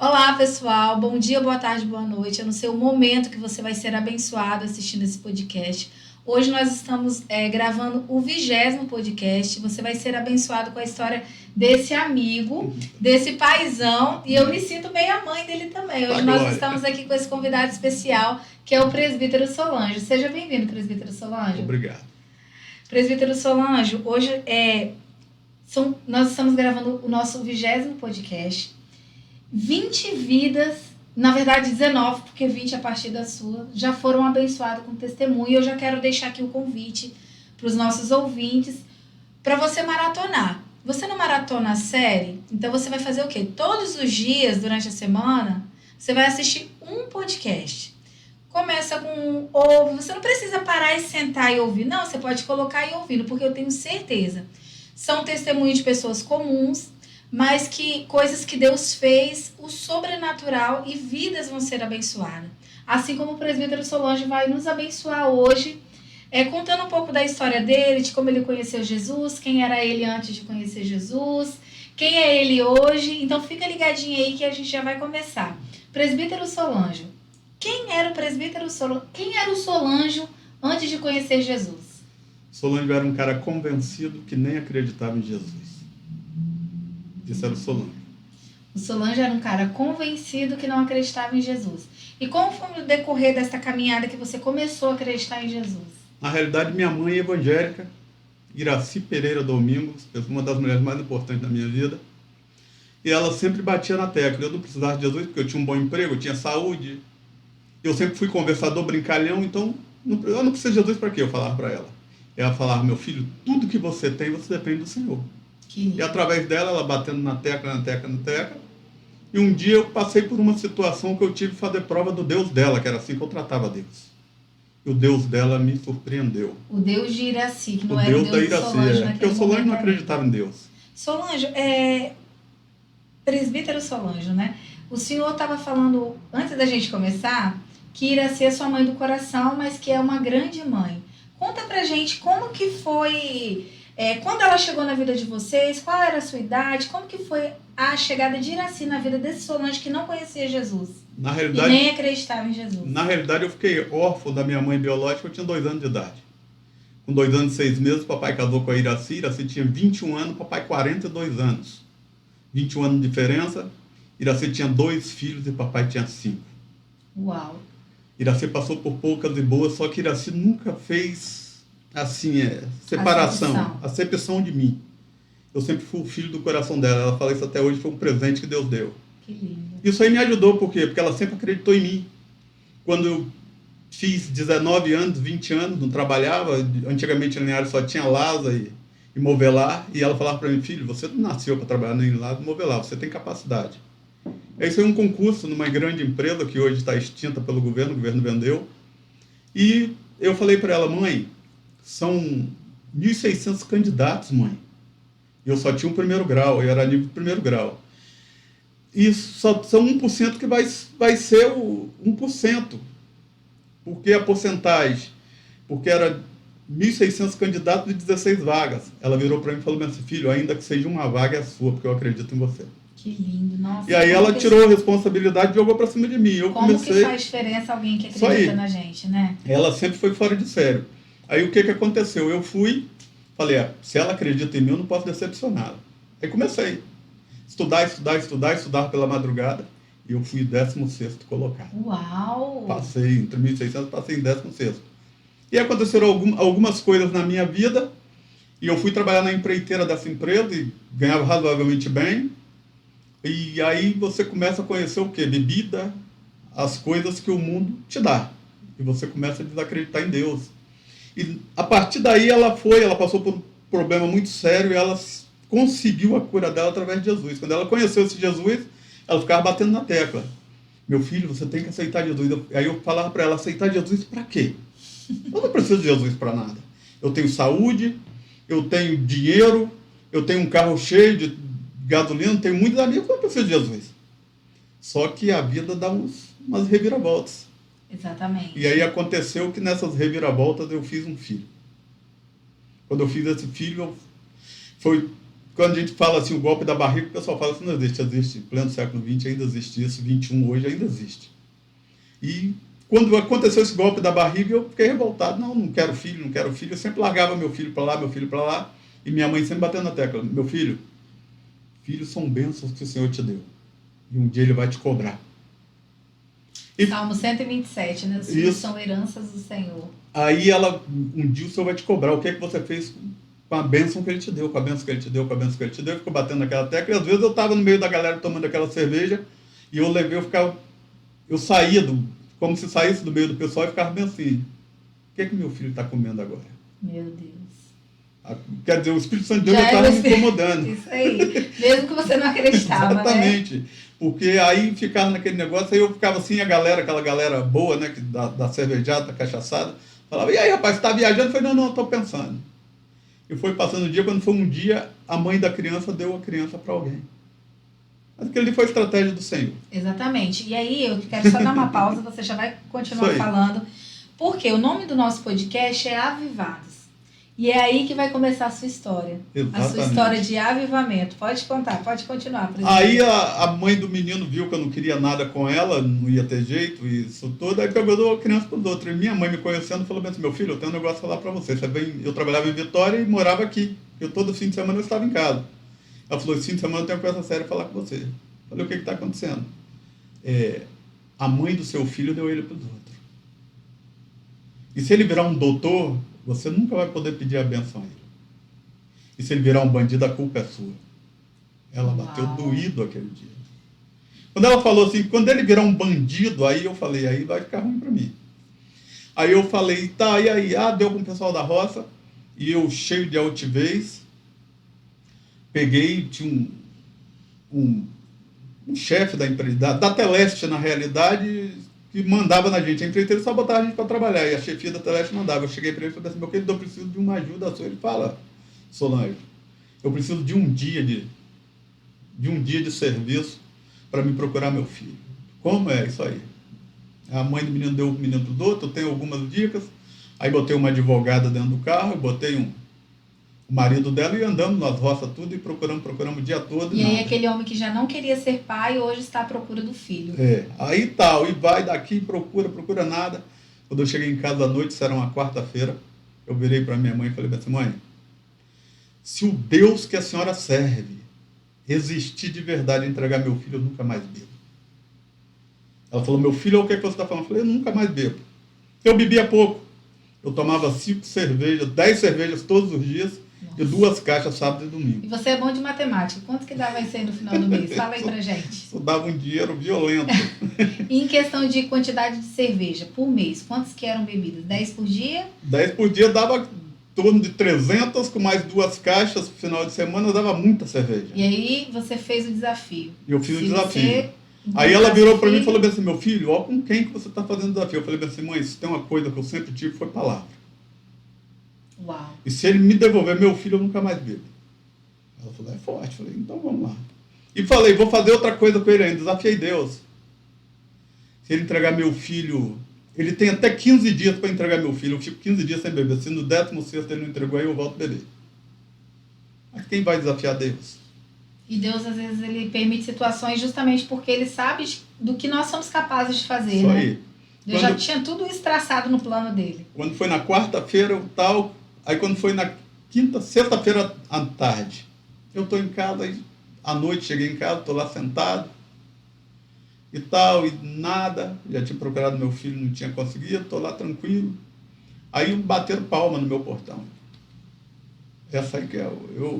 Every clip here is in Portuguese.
Olá, pessoal. Bom dia, boa tarde, boa noite. Eu não sei o momento que você vai ser abençoado assistindo esse podcast. Hoje nós estamos gravando o 20º podcast. Você vai ser abençoado com a história desse amigo, desse paizão. E eu me sinto meio mãe dele também. Hoje nós estamos aqui com esse convidado especial, que é o presbítero Solanjo. Seja bem-vindo, presbítero Solanjo. Obrigado. Presbítero Solanjo, hoje nós estamos gravando o nosso 20º podcast. 20 vidas, na verdade 19, porque 20 a partir da sua, já foram abençoadas com testemunho. E eu já quero deixar aqui o convite para os nossos ouvintes para você maratonar. Você não maratona a série, então você vai fazer o quê? Todos os dias, durante a semana, você vai assistir um podcast. Começa com ouve, você não precisa parar e sentar e ouvir, não, você pode colocar e ouvindo, porque eu tenho certeza. São testemunhos de pessoas comuns, mas que coisas que Deus fez, o sobrenatural, e vidas vão ser abençoadas. Assim como o presbítero Solanjo vai nos abençoar hoje, contando um pouco da história dele, de como ele conheceu Jesus, quem era ele antes de conhecer Jesus, quem é ele hoje. Então fica ligadinho aí que a gente já vai começar. Presbítero Solanjo. Quem era o presbítero Solanjo? Quem era o Solanjo antes de conhecer Jesus? Solanjo era um cara convencido que nem acreditava em Jesus. Isso era o Solanjo. O Solanjo era um cara convencido que não acreditava em Jesus. E como foi no decorrer dessa caminhada que você começou a acreditar em Jesus? Na realidade, minha mãe é evangélica, Iraci Pereira Domingos, uma das mulheres mais importantes da minha vida. E ela sempre batia na tecla. Eu não precisava de Jesus porque eu tinha um bom emprego, eu tinha saúde. Eu sempre fui conversador, brincalhão, então eu não preciso de Jesus para quê? Eu falava para ela. Ela falava, meu filho, tudo que você tem, você depende do Senhor. E através dela, ela batendo na tecla. E um dia eu passei por uma situação que eu tive que fazer prova do Deus dela, que era assim que eu tratava Deus. E o Deus dela me surpreendeu. O Deus de Iraci, que não o era Deus o Deus da Iraci, Solanjo naquele porque o Solanjo momento não acreditava em Deus. Solanjo, presbítero Solanjo, né? O senhor estava falando, antes da gente começar, que Iraci é sua mãe do coração, mas que é uma grande mãe. Conta pra gente como que foi... quando ela chegou na vida de vocês, qual era a sua idade, como que foi a chegada de Iraci na vida desse Solanjo que não conhecia Jesus na realidade, e nem acreditava em Jesus? Na realidade, eu fiquei órfão da minha mãe biológica, eu tinha 2 anos de idade. Com 2 anos e 6 meses, o papai casou com a Iraci. Iraci tinha 21 anos, o papai 42 anos. 21 anos de diferença. Iraci tinha 2 filhos e o papai tinha 5. Uau! Iraci passou por poucas e boas, só que Iraci nunca fez... assim, separação, acepção de mim. Eu sempre fui o filho do coração dela. Ela fala isso até hoje, foi um presente que Deus deu. Que lindo. Isso aí me ajudou, por quê? Porque ela sempre acreditou em mim. Quando eu fiz 19 anos, 20 anos, não trabalhava, antigamente em Linhares só tinha Lasa e Movelar, e ela falava para mim, filho, você não nasceu para trabalhar nem em Lasa nem Movelar, você tem capacidade. Esse foi um concurso numa grande empresa, que hoje está extinta pelo governo, o governo vendeu, e eu falei para ela, mãe, são 1.600 candidatos, mãe. Eu só tinha o 1º grau, eu era nível de 1º grau. E só são 1% que vai ser o 1%. Porque a porcentagem, porque era 1.600 candidatos e 16 vagas. Ela virou para mim e falou assim, filho, ainda que seja uma vaga é sua, porque eu acredito em você. Que lindo, nossa. E aí ela tirou a responsabilidade e jogou para cima de mim. Como que faz diferença alguém que acredita na gente, né? Ela sempre foi fora de sério. Aí o que aconteceu? Eu fui, falei, se ela acredita em mim, eu não posso decepcioná-la. Aí comecei. Estudar pela madrugada. E eu fui 16º colocado. Uau! Passei, entre 1.600, passei em 16º. E aconteceram algumas coisas na minha vida. E eu fui trabalhar na empreiteira dessa empresa e ganhava razoavelmente bem. E aí você começa a conhecer o quê? Bebida, as coisas que o mundo te dá. E você começa a desacreditar em Deus. E a partir daí ela passou por um problema muito sério e ela conseguiu a cura dela através de Jesus. Quando ela conheceu esse Jesus, ela ficava batendo na tecla. Meu filho, você tem que aceitar Jesus. Aí eu falava para ela, aceitar Jesus para quê? Eu não preciso de Jesus para nada. Eu tenho saúde, eu tenho dinheiro, eu tenho um carro cheio de gasolina, tenho muitos amigos, eu não preciso de Jesus. Só que a vida dá umas reviravoltas. Exatamente. E aí aconteceu que nessas reviravoltas eu fiz um filho. Quando eu fiz esse filho, foi quando a gente fala assim, o golpe da barriga, o pessoal fala assim, não existe, existe. Em pleno século XX ainda existe isso, 21 hoje ainda existe. E quando aconteceu esse golpe da barriga, eu fiquei revoltado. Não quero filho, não quero filho. Eu sempre largava meu filho para lá, meu filho para lá. E minha mãe sempre batendo na tecla. Meu filho, filhos são bênçãos que o Senhor te deu. E um dia Ele vai te cobrar. E Salmo 127, né? Os filhos são heranças do Senhor. aí um dia o Senhor vai te cobrar. O que é que você fez com a bênção que Ele te deu, com a bênção que Ele te deu, com a bênção que Ele te deu. Ficou batendo naquela tecla. E às vezes eu estava no meio da galera tomando aquela cerveja. E eu saía como se saísse do meio do pessoal e ficava bem assim. O que é que meu filho está comendo agora? Meu Deus. Quer dizer, o Espírito Santo de Deus estava me incomodando. Isso aí. Mesmo que você não acreditava, Exatamente. Né? Porque aí ficava naquele negócio, aí eu ficava assim, aquela galera boa, né, da cervejada, da cachaçada, falava, e aí, rapaz, você está viajando? Eu falei, não, estou pensando. E foi passando o dia, quando foi um dia, a mãe da criança deu a criança para alguém. Mas aquilo ali foi estratégia do Senhor. Exatamente. E aí, eu quero só dar uma pausa, você já vai continuar falando. Porque o nome do nosso podcast é Avivados. E é aí que vai começar a sua história. Exatamente. A sua história de avivamento. Pode contar, pode continuar. Presidente. Aí a mãe do menino viu que eu não queria nada com ela, não ia ter jeito, isso tudo, aí pegou a criança para os outros. E minha mãe me conhecendo falou assim, meu filho, eu tenho um negócio para falar para você. Eu trabalhava em Vitória e morava aqui. Eu todo fim de semana eu estava em casa. Ela falou, esse fim de semana eu tenho uma coisa séria para falar com você. Eu falei, o que está acontecendo? A mãe do seu filho deu ele para os outros. E se ele virar um doutor, você nunca vai poder pedir a benção a ele. E se ele virar um bandido, a culpa é sua. Ela bateu doído aquele dia. Quando ela falou assim, quando ele virar um bandido, aí eu falei, aí vai ficar ruim para mim. Aí eu falei, tá, e aí? Deu com o pessoal da roça, e eu cheio de altivez, peguei, tinha um chefe da empresa, da Teleste, na realidade, que mandava na gente. A empreiteira só botava a gente para trabalhar, e a chefia da Teleste mandava. Eu cheguei para ele e falei assim, meu querido, eu preciso de uma ajuda sua. Ele fala, Solange, eu preciso de um dia de serviço para me procurar meu filho. Como é isso aí? A mãe do menino deu o menino para o outro, eu tenho algumas dicas. Aí botei uma advogada dentro do carro, botei o marido dela e andamos nas roças tudo e procuramos o dia todo. E aí aquele homem que já não queria ser pai hoje está à procura do filho. Aí tal, e vai daqui, procura nada. Quando eu cheguei em casa à noite, isso era uma quarta-feira, eu virei para minha mãe e falei assim, mãe, se o Deus que a senhora serve existir de verdade e entregar meu filho, eu nunca mais bebo. Ela falou, meu filho, o que você está falando? Eu falei, eu nunca mais bebo. Eu bebia pouco. Eu tomava 5 cervejas, 10 cervejas todos os dias. Nossa. E 2 caixas sábado e domingo. E você é bom de matemática. Quanto que vai ser no final do mês? Fala aí pra gente. Isso dava um dinheiro violento. E em questão de quantidade de cerveja por mês, quantas que eram bebidas? 10 por dia? 10 por dia dava em torno de 300, com mais 2 caixas no final de semana, dava muita cerveja. E aí você fez o desafio. Eu fiz o desafio. Aí ela virou para mim e falou assim, meu filho, ó com quem que você está fazendo o desafio? Eu falei assim, mãe, se tem uma coisa que eu sempre tive, foi palavra. Uau. E se ele me devolver meu filho, eu nunca mais bebo. Ela falou, é forte. Eu falei, então vamos lá. E falei, vou fazer outra coisa com ele ainda, desafiei Deus. Se ele entregar meu filho, ele tem até 15 dias para entregar meu filho, eu fico 15 dias sem beber. Se no 16º ele não entregou, aí eu volto a beber. Mas quem vai desafiar Deus? E Deus, às vezes, ele permite situações justamente porque ele sabe do que nós somos capazes de fazer, isso né? Aí. Deus já tinha tudo isso traçado no plano dele. Quando foi na quarta-feira, tal, aí quando foi na sexta-feira à tarde, eu estou em casa, aí, à noite cheguei em casa, estou lá sentado, e tal, e nada, já tinha procurado meu filho, não tinha conseguido, estou lá tranquilo. Aí bateram palma no meu portão. Essa aí que é,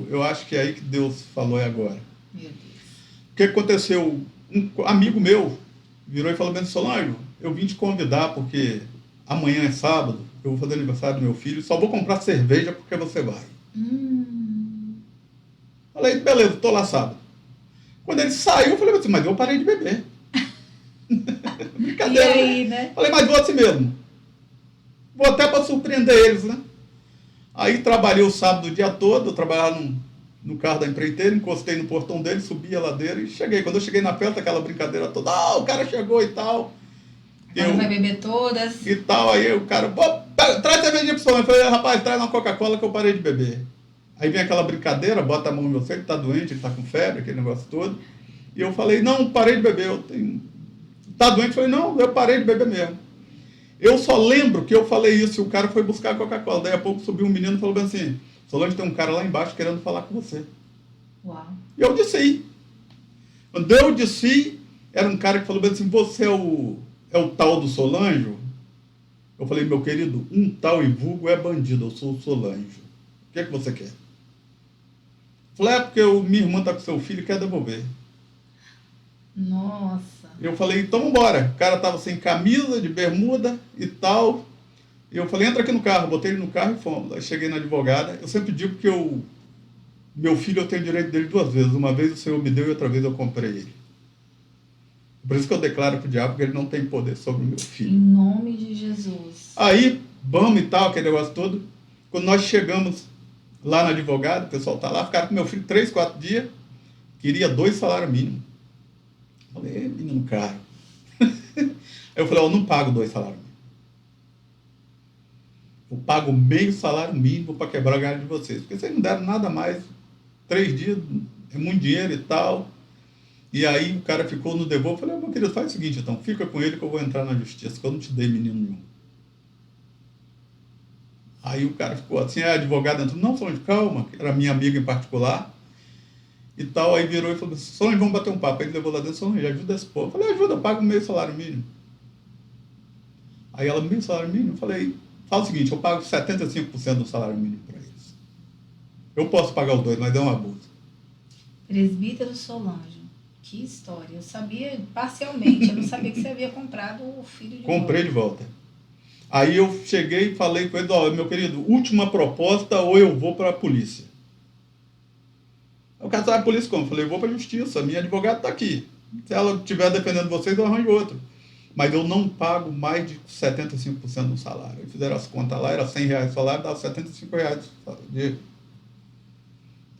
eu acho que é aí que Deus falou agora. Meu Deus. O que aconteceu? Um amigo meu virou e falou, Solange, eu vim te convidar porque amanhã é sábado, eu vou fazer aniversário do meu filho, só vou comprar cerveja porque você vai. Falei, beleza, estou lá sábado. Quando ele saiu, eu falei assim, mas eu parei de beber. Brincadeira. E aí, né? Falei, mas vou assim mesmo. Vou até para surpreender eles, né? Aí trabalhei o sábado o dia todo, eu trabalhava no carro da empreiteira, encostei no portão dele, subi a ladeira e cheguei. Quando eu cheguei na festa, aquela brincadeira toda, o cara chegou e tal. Agora vai beber todas. E tal, aí o cara, traz cervejinha pro senhor. Eu falei, rapaz, traz uma Coca-Cola que eu parei de beber. Aí vem aquela brincadeira, bota a mão no meu seio, ele tá doente, ele tá com febre, aquele negócio todo. E eu falei, não, parei de beber. Tá doente? Eu falei, não, eu parei de beber mesmo. Eu só lembro que eu falei isso e o cara foi buscar a Coca-Cola. Daí a pouco subiu um menino e falou bem assim, Solange, tem um cara lá embaixo querendo falar com você. Uau. E eu disse. Quando eu disse, era um cara que falou bem assim, você é o tal do Solange? Eu falei, meu querido, um tal e vulgo é bandido, eu sou o Solange. O que é que você quer? Falei, porque minha irmã está com seu filho e quer devolver. Nossa. Eu falei, então vambora. O cara estava sem camisa, de bermuda e tal. E eu falei, entra aqui no carro. Botei ele no carro e fomos. Aí cheguei na advogada. Eu sempre digo que meu filho, eu tenho direito dele 2 vezes. Uma vez o Senhor me deu e outra vez eu comprei ele. Por isso que eu declaro pro diabo que ele não tem poder sobre o meu filho. Em nome de Jesus. Aí, vamos e tal, aquele negócio todo. Quando nós chegamos lá na advogada, o pessoal tá lá, ficaram com meu filho 3, 4 dias, queria 2 salários mínimos. Falei, menino caro. Aí eu falei, eu não pago 2 salários mínimos. Eu pago meio salário mínimo para quebrar a galho de vocês. Porque vocês não deram nada mais. 3 dias é muito dinheiro e tal. E aí o cara ficou no devolvo. Eu falei, meu querido, faz o seguinte então, fica com ele que eu vou entrar na justiça, que eu não te dei menino nenhum. Aí o cara ficou assim, a advogada entrou, não, Solange, calma, que era minha amiga em particular. E tal, aí virou e falou assim, Solange, vamos bater um papo. Aí ele levou lá dentro, Solange, ajuda esse povo. Eu falei, ajuda, eu pago meio salário mínimo. Aí ela, meio salário mínimo? Eu falei, fala o seguinte, eu pago 75% do salário mínimo para eles. Eu posso pagar os 2, mas é um abuso. Presbítero Solange, que história. Eu sabia parcialmente, eu não sabia que você havia comprado o filho de Comprei volta. de volta. Aí eu cheguei e falei com ele, ó, meu querido, última proposta ou eu vou para a polícia. O cara sabe a polícia como? Eu falei, eu vou para a justiça, minha advogada está aqui. Se ela estiver defendendo vocês, eu arranjo outro. Mas eu não pago mais de 75% do salário. Aí fizeram as contas lá, era R$100 o salário, dava R$75 de...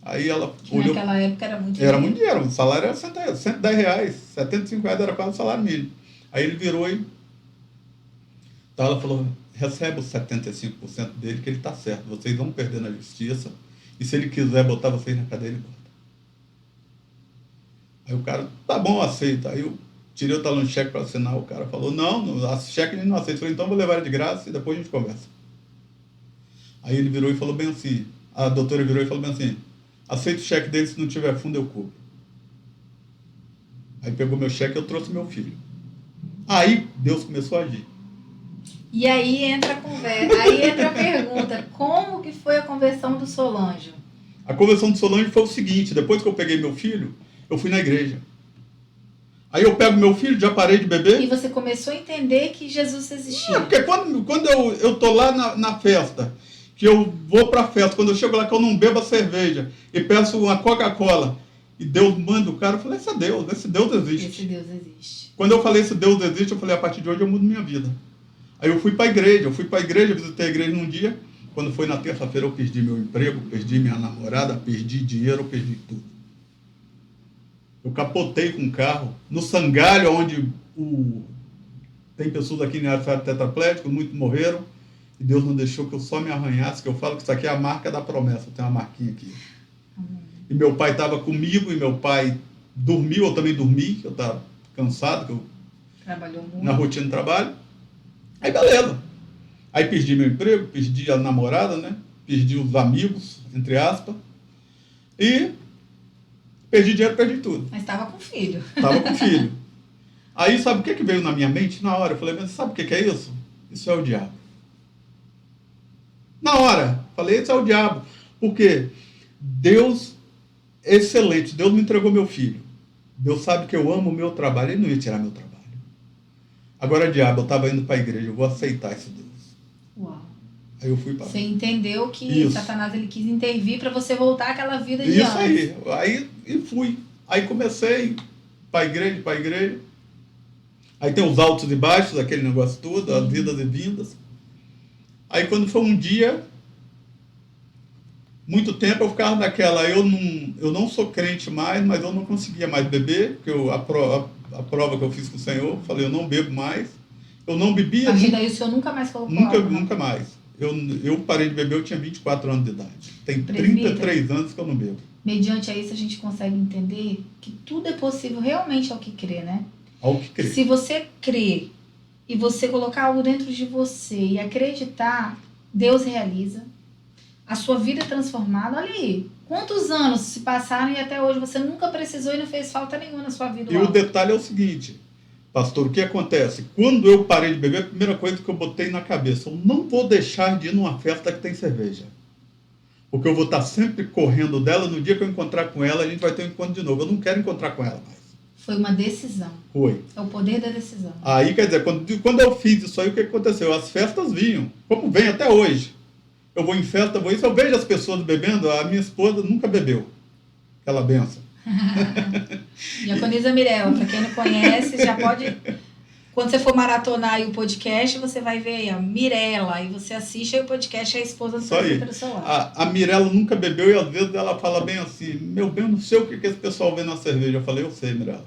Aí ela Que olhou... naquela época era muito Era muito dinheiro, o salário era R$110, R$75 era quase o salário mínimo. Aí ele virou e... Então ela falou, recebe os 75% dele, que ele está certo, vocês vão perder na justiça, e se ele quiser botar vocês na cadeia, ele bota. Aí o cara, tá bom, aceita. Aí eu tirei o talão de cheque para assinar, o cara falou, não, a cheque ele não aceita. Eu falei, então vou levar ele de graça e depois a gente conversa. Aí ele virou e falou bem assim, a doutora virou e falou bem assim, aceita o cheque dele, se não tiver fundo eu cubro. Aí pegou meu cheque e eu trouxe meu filho. Aí Deus começou a agir. E aí entra a conversa, aí entra a pergunta, como que foi a conversão do Solange? A conversão do Solange foi o seguinte, depois que eu peguei meu filho, eu fui na igreja. Aí eu pego meu filho, já parei de beber. E você começou a entender que Jesus existia. Porque quando eu tô lá na festa, que eu vou pra festa, quando eu chego lá que eu não bebo a cerveja e peço uma Coca-Cola, e Deus manda o cara, eu falei, esse Deus existe. Esse Deus existe. Quando eu falei esse Deus existe, eu falei, a partir de hoje eu mudo minha vida. Aí eu fui para a igreja, visitei a igreja num dia, quando foi na terça-feira eu perdi meu emprego, perdi minha namorada, perdi dinheiro, perdi tudo. Eu capotei com o carro, no Sangalho, onde tem pessoas aqui na área tetraplégica, muitos morreram, e Deus não deixou que eu só me arranhasse, que eu falo que isso aqui é a marca da promessa, tem uma marquinha aqui. E meu pai estava comigo, e meu pai dormiu, eu também dormi, eu estava cansado, que eu Trabalhou muito. Na rotina de trabalho. Aí beleza. Aí perdi meu emprego, perdi a namorada, né? Perdi os amigos, entre aspas. E perdi dinheiro, perdi tudo. Mas estava com filho. Tava com filho. Aí sabe o que veio na minha mente na hora? Eu falei, mas sabe o que é isso? Isso é o diabo. Na hora, falei, isso é o diabo. Porque Deus é excelente. Deus me entregou meu filho. Deus sabe que eu amo o meu trabalho. Ele não ia tirar meu trabalho. Agora, diabo, eu estava indo para a igreja, eu vou aceitar esse Deus. Uau. Aí eu fui para... Você entendeu que Isso. Satanás ele quis intervir para você voltar àquela vida de Isso antes. aí. E fui. Aí comecei para a igreja. Aí tem os altos e baixos, aquele negócio todo, as vidas e vindas. Aí quando foi um dia, muito tempo eu ficava naquela, eu não sou crente mais, mas eu não conseguia mais beber, porque a prova que eu fiz com o Senhor, falei, eu não bebo mais. Eu não bebia. A partir daí o senhor nunca mais colocou álcool, né? Nunca mais. Eu parei de beber, eu tinha 24 anos de idade. Tem Presbítero. 33 anos que eu não bebo. Mediante a isso, a gente consegue entender que tudo é possível realmente ao que crê, né? Ao que crer. Se você crê e você colocar algo dentro de você e acreditar, Deus realiza. A sua vida é transformada. Olha aí, quantos anos se passaram e até hoje você nunca precisou e não fez falta nenhuma na sua vida. E o detalhe é o seguinte, pastor, o que acontece? Quando eu parei de beber, a primeira coisa que eu botei na cabeça, eu não vou deixar de ir numa festa que tem cerveja. Porque eu vou estar sempre correndo dela, no dia que eu encontrar com ela, a gente vai ter um encontro de novo. Eu não quero encontrar com ela mais. Foi uma decisão. Foi. É o poder da decisão. Aí, quer dizer, quando eu fiz isso aí, o que aconteceu? As festas vinham, como vem até hoje. Eu vou em festa, vou isso, eu vejo as pessoas bebendo, a minha esposa nunca bebeu. Aquela benção. Diaconisa Mirella, para quem não conhece, já pode... Quando você for maratonar aí o podcast, você vai ver aí, ó, Mirella, e você assiste aí o podcast, é a esposa do presbítero Solange. A Mirella nunca bebeu e às vezes ela fala bem assim, meu bem, eu não sei o que esse pessoal vê na cerveja. Eu falei, eu sei, Mirella.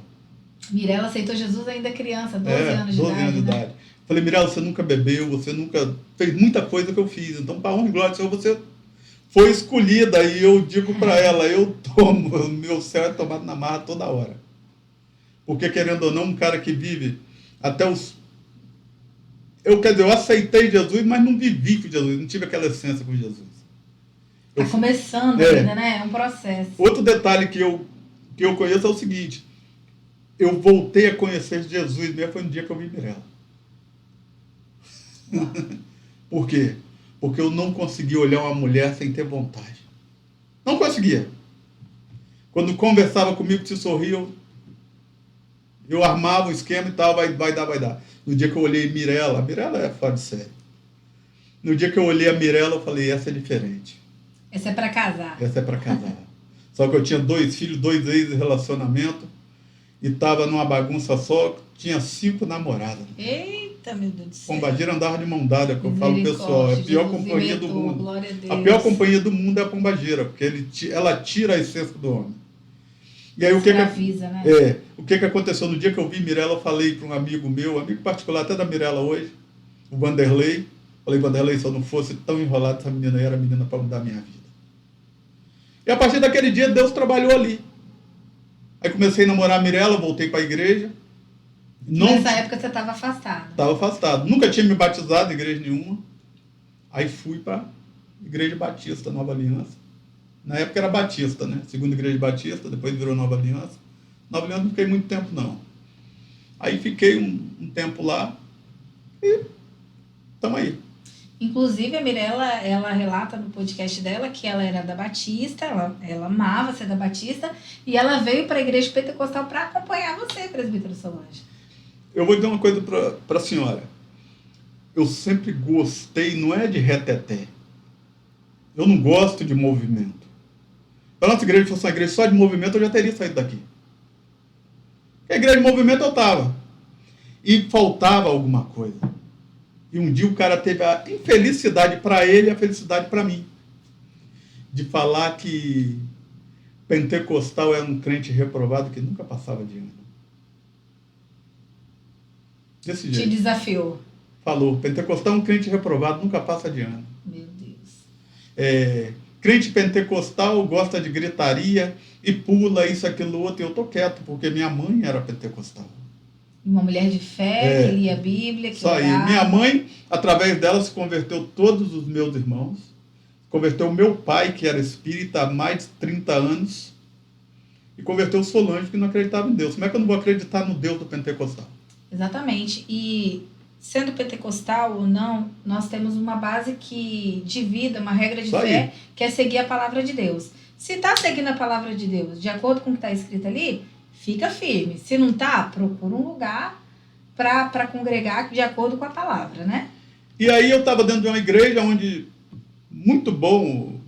Mirella aceitou Jesus ainda criança, 12 anos de 12 idade. anos de idade. Falei, Mirella, você nunca bebeu, você nunca fez muita coisa que eu fiz. Então, para honra e glória do Senhor, você foi escolhida. E eu digo para ela, eu tomo, meu céu é tomado na marra toda hora. Porque, querendo ou não, um cara que vive até os... Eu aceitei Jesus, mas não vivi com Jesus, não tive aquela essência com Jesus. Está começando ainda, né? É um processo. Outro detalhe que eu conheço é o seguinte, eu voltei a conhecer Jesus mesmo foi no dia que eu vi Mirella. Por quê? Porque eu não conseguia olhar uma mulher sem ter vontade. Não conseguia. Quando conversava comigo, se sorria, eu armava um esquema e tal, vai dar. No dia que eu olhei Mirella, a Mirella é fora de série. No dia que eu olhei a Mirella, eu falei, essa é diferente. Essa é para casar. Essa é para casar. Só que eu tinha 2 filhos, 2 ex-relacionamento, e estava numa bagunça só, tinha 5 namoradas. Eita, meu Deus do céu. Pombagira andava de mão dada, que eu falo pessoal, é a pior companhia do mundo. Glória a Deus. A pior companhia do mundo é a pombagira, porque ela tira a essência do homem. E aí o que né? O que aconteceu? No dia que eu vi Mirella, eu falei para um amigo meu, amigo particular até da Mirella hoje, o Vanderlei. Falei, Vanderlei, se eu não fosse tão enrolado, essa menina aí era a menina para mudar a minha vida. E a partir daquele dia, Deus trabalhou ali. Aí comecei a namorar a Mirella, voltei para a igreja. Nessa época você estava afastado. Estava afastado. Nunca tinha me batizado em igreja nenhuma. Aí fui para a Igreja Batista, Nova Aliança. Na época era Batista, né? Segunda Igreja Batista, depois virou Nova Aliança. Nova Aliança não fiquei muito tempo, não. Aí fiquei um tempo lá e estamos aí. Inclusive, a Mirella, ela relata no podcast dela que ela era da Batista, ela amava ser da Batista, e ela veio para a Igreja Pentecostal para acompanhar você, presbítero Solange. Eu vou dizer uma coisa para a senhora. Eu sempre gostei, não é de reteté. Eu não gosto de movimento. Se a nossa igreja fosse uma igreja só de movimento, eu já teria saído daqui. A igreja de movimento eu estava. E faltava alguma coisa. E um dia o cara teve a infelicidade para ele e a felicidade para mim. De falar que pentecostal era um crente reprovado que nunca passava de ano. Desse jeito. Te desafiou. Falou, pentecostal é um crente reprovado, nunca passa de ano. Meu Deus. Crente pentecostal gosta de gritaria e pula isso, aquilo, outro. Eu tô quieto, porque minha mãe era pentecostal. Uma mulher de fé, que lia a Bíblia, que Só aí. Minha mãe, através dela, se converteu todos os meus irmãos. Converteu o meu pai, que era espírita há mais de 30 anos. E converteu o Solange, que não acreditava em Deus. Como é que eu não vou acreditar no Deus do pentecostal? Exatamente. E sendo pentecostal ou não, nós temos uma base de vida, uma regra de fé, que é seguir a palavra de Deus. Se está seguindo a palavra de Deus, de acordo com o que está escrito ali, fica firme. Se não está, procura um lugar para congregar de acordo com a palavra, né? E aí eu estava dentro de uma igreja onde, muito bom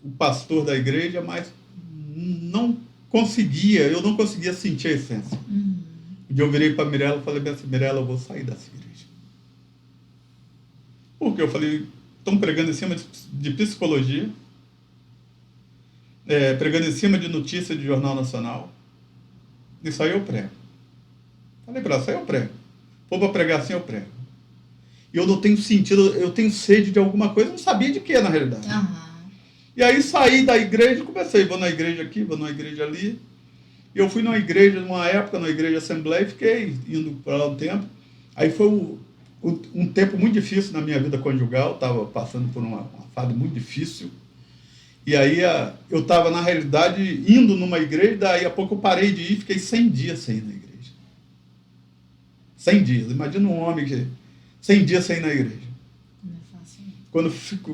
o pastor da igreja, mas eu não conseguia sentir a essência. Um dia eu virei para a Mirella e falei assim, Mirella, eu vou sair dessa igreja. Por quê? Eu falei, estão pregando em cima de psicologia, pregando em cima de notícia de Jornal Nacional. Isso aí eu prego. Falei para ela, isso aí eu prego. For para pregar assim, eu prego. e eu não tenho sentido, eu tenho sede de alguma coisa, eu não sabia de que na realidade. E aí saí da igreja, comecei, vou na igreja aqui, vou na igreja ali. E eu fui numa igreja, numa época, na igreja Assembleia, e fiquei indo para lá um tempo. Aí foi um tempo muito difícil na minha vida conjugal, estava passando por uma fase muito difícil. E aí eu estava, na realidade, indo numa igreja, daí a pouco eu parei de ir, fiquei 100 dias sem ir na igreja. 100 dias, imagina um homem que 100 dias sem ir na igreja. Não é fácil.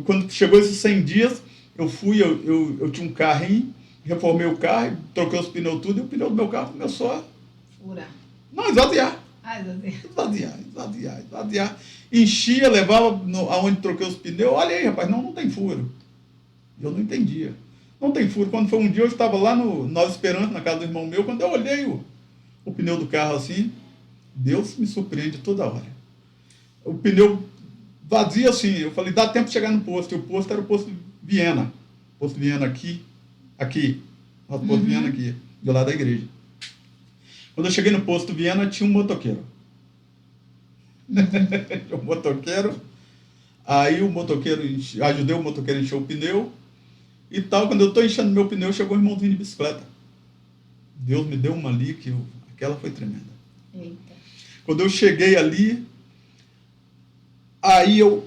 Quando chegou esses 100 dias, eu fui, eu tinha um carrinho, reformei o carro, troquei os pneus tudo, e o pneu do meu carro começou a... Furar. Não, esvaziar. Esvaziar. Esvaziar. Enchia, levava aonde troquei os pneus. Olha aí, rapaz, não tem furo. Eu não entendia. Não tem furo. Quando foi um dia, eu estava lá no Nova Esperança, na casa do irmão meu, quando eu olhei o pneu do carro assim, Deus me surpreende toda hora. O pneu vazio assim, eu falei, dá tempo de chegar no posto. E o posto era o posto Viena. Posto Viena aqui. Nosso posto Viena aqui, do lado da igreja. Quando eu cheguei no posto Viena, tinha um motoqueiro. Tinha um motoqueiro. Aí o motoqueiro, ajudei o motoqueiro a encher o pneu e tal. Quando eu estou enchendo meu pneu, chegou um irmãozinho de bicicleta. Deus me deu uma ali, aquela foi tremenda. Eita. Quando eu cheguei ali, aí eu